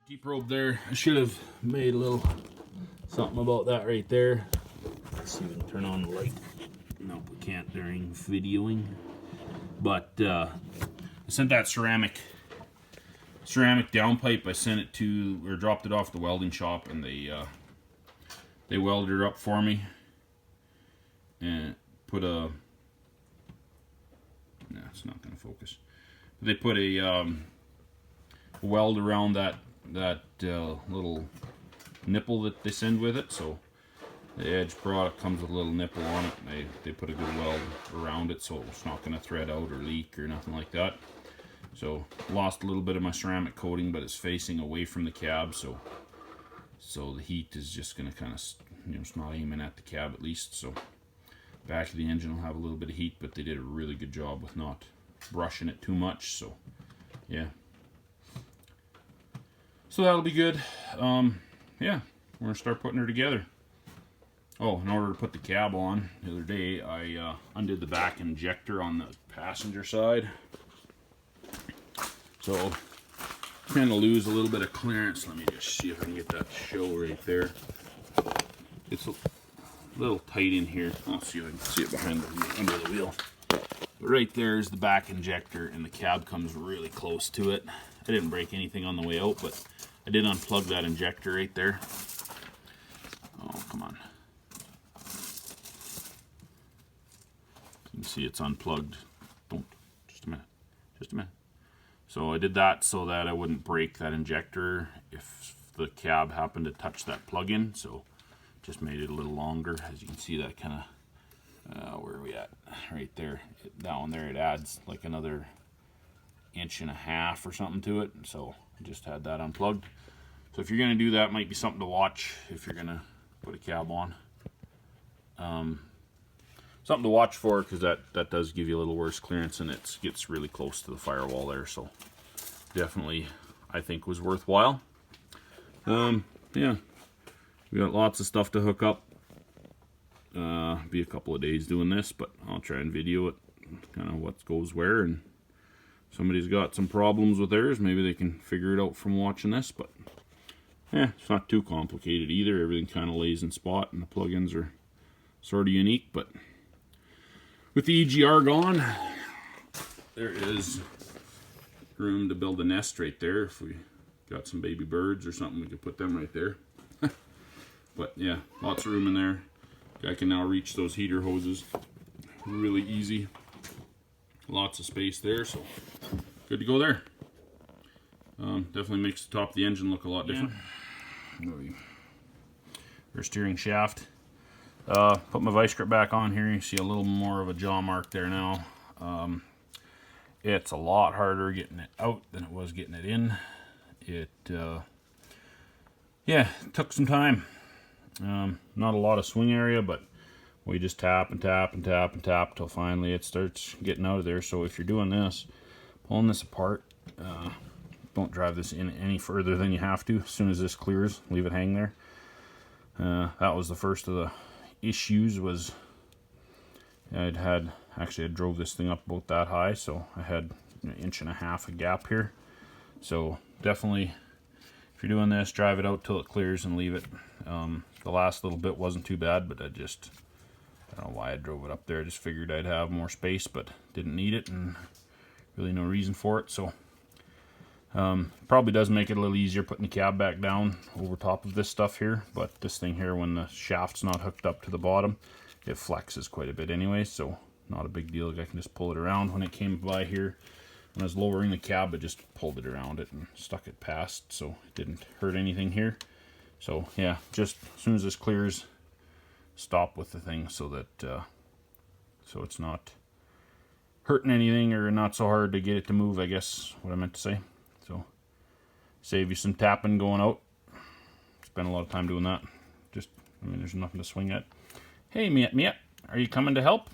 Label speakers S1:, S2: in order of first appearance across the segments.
S1: Deep probe there. I should have made a little something about that right there. Let's see if we can turn on the light. Nope, we can't during videoing. But I sent that ceramic downpipe. I sent it to, or dropped it off the welding shop, and they welded it up for me and put a. No, it's not going to focus. They put a weld around that little nipple that they send with it, so the Edge product comes with a little nipple on it, and they put a good weld around it so it's not going to thread out or leak or nothing like that. So lost a little bit of my ceramic coating, but it's facing away from the cab, so the heat is just going to kind of, it's not aiming at the cab at least. So back of the engine will have a little bit of heat, but they did a really good job with not brushing it too much. So yeah, so that'll be good. Yeah, we're gonna start putting her together. Oh, in order to put the cab on, the other day I undid the back injector on the passenger side, so kind of lose a little bit of clearance. Let me just see if I can get that to show right there. It's a little tight in here. I'll see if I can see it behind the wheel, under the wheel. But right there is the back injector, and the cab comes really close to it. I didn't break anything on the way out, but I did unplug that injector right there. Oh, come on. You can see it's unplugged. Don't. Just a minute. Just a minute. So I did that so that I wouldn't break that injector if the cab happened to touch that plug-in. So just made it a little longer. As you can see, that kind of, where are we at? Right there. That one there, it adds like another 1.5 inches or something to it. So I just had that unplugged. So if you're going to do that, might be something to watch if you're going to put a cab on. Something to watch for, because that does give you a little worse clearance, and it gets really close to the firewall there. So definitely, I think, was worthwhile. Yeah, we got lots of stuff to hook up. Be a couple of days doing this, but I'll try and video it, kind of what goes where, and if somebody's got some problems with theirs, maybe they can figure it out from watching this. But yeah, it's not too complicated either. Everything kind of lays in spot, and the plugins are sort of unique. But with the EGR gone, there is room to build a nest right there. If we got some baby birds or something, we could put them right there. But yeah, lots of room in there. I can now reach those heater hoses really easy. Lots of space there, so good to go there. Definitely makes the top of the engine look a lot different. Our steering shaft. Put my vice grip back on here. You see a little more of a jaw mark there now. It's a lot harder getting it out than it was getting it in. Yeah, it took some time. Not a lot of swing area, but we just tap and tap and tap and tap till finally it starts getting out of there. So if you're doing this, pulling this apart, don't drive this in any further than you have to. As soon as this clears, leave it hang there. That was the first of the issues. Was I drove this thing up about that high, so I had 1.5 inches of gap here. So definitely, if you're doing this, drive it out till it clears and leave it. The last little bit wasn't too bad, but I don't know why I drove it up there. I just figured I'd have more space, but didn't need it, and really no reason for it. So probably does make it a little easier putting the cab back down over top of this stuff here. But this thing here, when the shaft's not hooked up to the bottom, it flexes quite a bit anyway, so not a big deal. I can just pull it around. When it came by here, when I was lowering the cab, I just pulled it around it and stuck it past, so it didn't hurt anything here. So yeah, just as soon as this clears, stop with the thing so that so it's not hurting anything, or not so hard to get it to move, I guess what I meant to say. So save you some tapping going out. Spend a lot of time doing that. Just, I mean, there's nothing to swing at. Hey, Miet, are you coming to help?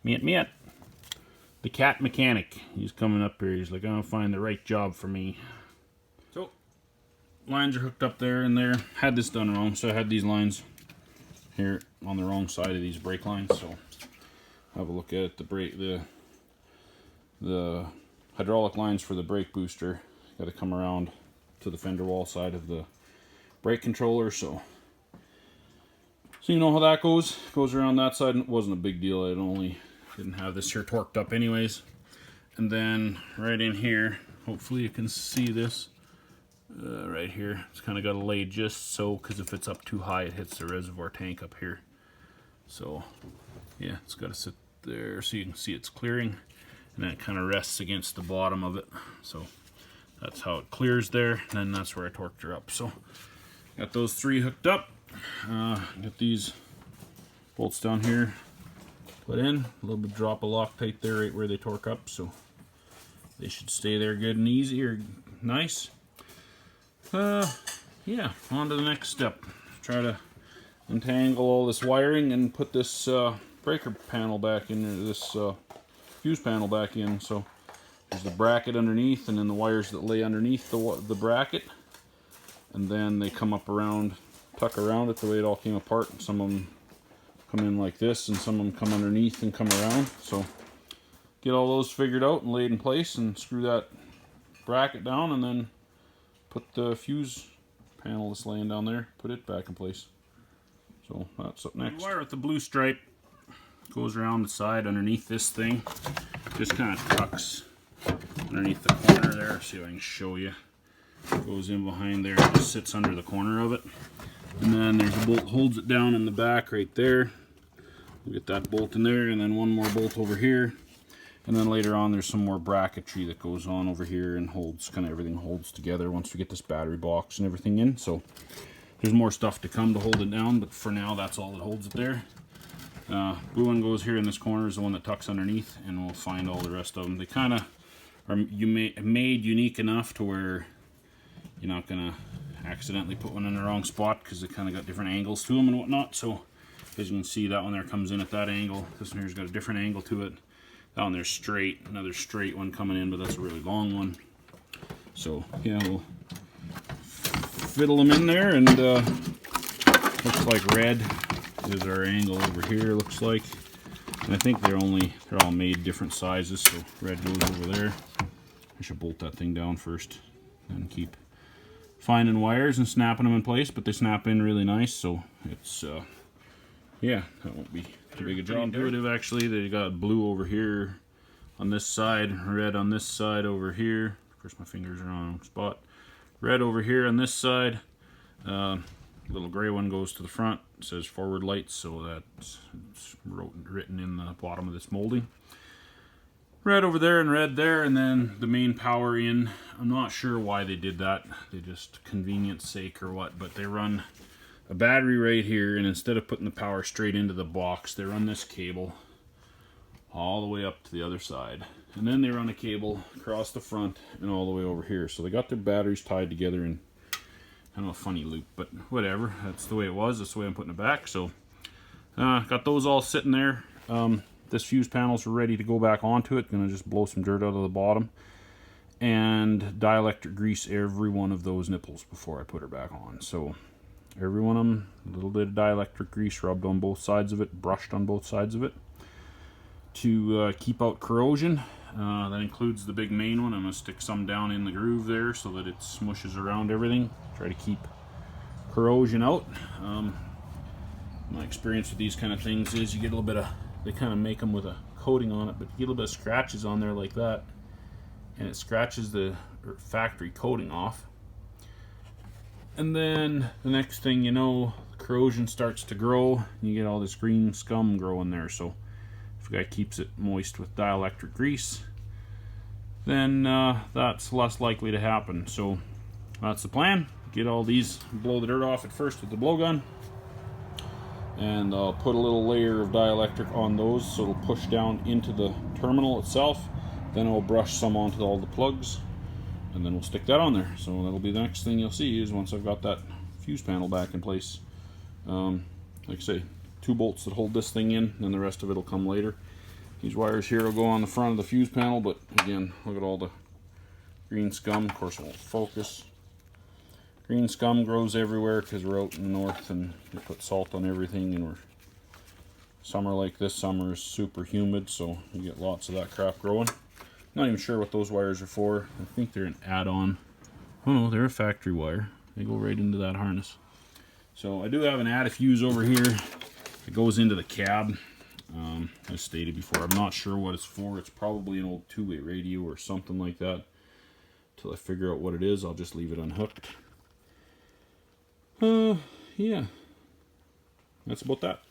S1: Miet, the cat mechanic. He's coming up here. He's like, I'm gonna find the right job for me. So lines are hooked up there and there. Had this done wrong, so I had these lines here on the wrong side of these brake lines. So have a look at it. The hydraulic lines for the brake booster got to come around to the fender wall side of the brake controller. So you know how that goes. Goes around that side. It wasn't a big deal. I didn't have this here torqued up anyways. And then right in here, hopefully you can see this right here. It's kind of got to lay just so, because if it's up too high, it hits the reservoir tank up here. So yeah, it's got to sit there so you can see it's clearing, and then it kind of rests against the bottom of it. So that's how it clears there, and then that's where I torqued her up. So got those 3 hooked up. Got these bolts down here put in, a little bit drop of Loctite there right where they torque up, so they should stay there good and easy, or nice. Yeah, on to the next step. Try to untangle all this wiring and put this breaker panel back in there, this fuse panel back in. So there's the bracket underneath, and then the wires that lay underneath the bracket, and then they come up around, tuck around it the way it all came apart. Some of them come in like this, and some of them come underneath and come around. So get all those figured out and laid in place, and screw that bracket down, and then put the fuse panel that's laying down there, put it back in place. So that's up next. The wire with the blue stripe goes around the side underneath this thing. Just kind of tucks underneath the corner there. See if I can show you. Goes in behind there, just sits under the corner of it. And then there's a bolt holds it down in the back right there. We'll get that bolt in there, and then one more bolt over here. And then later on there's some more bracketry that goes on over here and holds, kind of everything holds together once we get this battery box and everything in. So there's more stuff to come to hold it down, but for now that's all that holds it there. Blue one goes here in this corner, is the one that tucks underneath, and we'll find all the rest of them. They kind of are made unique enough to where you're not gonna accidentally put one in the wrong spot, because they kind of got different angles to them and whatnot. So as you can see, that one there comes in at that angle. This one here's got a different angle to it. That one there's straight, another straight one coming in, but that's a really long one. So yeah, we'll fiddle them in there, and looks like red is our angle over here, looks like. And I think they're all made different sizes, so red goes over there. I should bolt that thing down first and keep finding wires and snapping them in place, but they snap in really nice, so it's yeah, that won't be too big a job. Intuitive, actually. They got blue over here on this side, red on this side over here. Of course my fingers are on the wrong spot. Red over here on this side. Little gray one goes to the front. It says forward lights, so that's written in the bottom of this molding. Red over there and red there, and then the main power in. I'm not sure why they did that. They just convenience sake or what, but they run a battery right here, and instead of putting the power straight into the box, they run this cable all the way up to the other side, and then they run a cable across the front and all the way over here. So they got their batteries tied together in kind of a funny loop, but whatever, that's the way it was. That's the way I'm putting it back. So got those all sitting there. This fuse panel's ready to go back onto it. Gonna just blow some dirt out of the bottom and dielectric grease every one of those nipples before I put her back on. So every one of them, a little bit of dielectric grease rubbed on both sides of it, brushed on both sides of it to keep out corrosion. That includes the big main one. I'm going to stick some down in the groove there so that it smushes around everything. Try to keep corrosion out. My experience with these kind of things is you get a little bit of, they kind of make them with a coating on it, but you get a little bit of scratches on there like that, and it scratches the factory coating off. And then the next thing you know, corrosion starts to grow, and you get all this green scum growing there. So if a guy keeps it moist with dielectric grease, then that's less likely to happen. So that's the plan. Get all these, blow the dirt off at first with the blowgun, and I'll put a little layer of dielectric on those so it'll push down into the terminal itself. Then I'll brush some onto all the plugs, and then we'll stick that on there. So that'll be the next thing you'll see is once I've got that fuse panel back in place. Like I say, 2 bolts that hold this thing in, and the rest of it will come later. These wires here will go on the front of the fuse panel, but again, look at all the green scum. Of course it won't focus. Green scum grows everywhere because we're out in the north and we put salt on everything, and summer like this summer is super humid, so you get lots of that crap growing. Not even sure what those wires are for. I think they're an add-on. Oh no, they're a factory wire. They go right into that harness. So I do have an add a fuse over here that goes into the cab. As stated before, I'm not sure what it's for. It's probably an old two-way radio or something like that. Until I figure out what it is, I'll just leave it unhooked. Yeah. That's about that.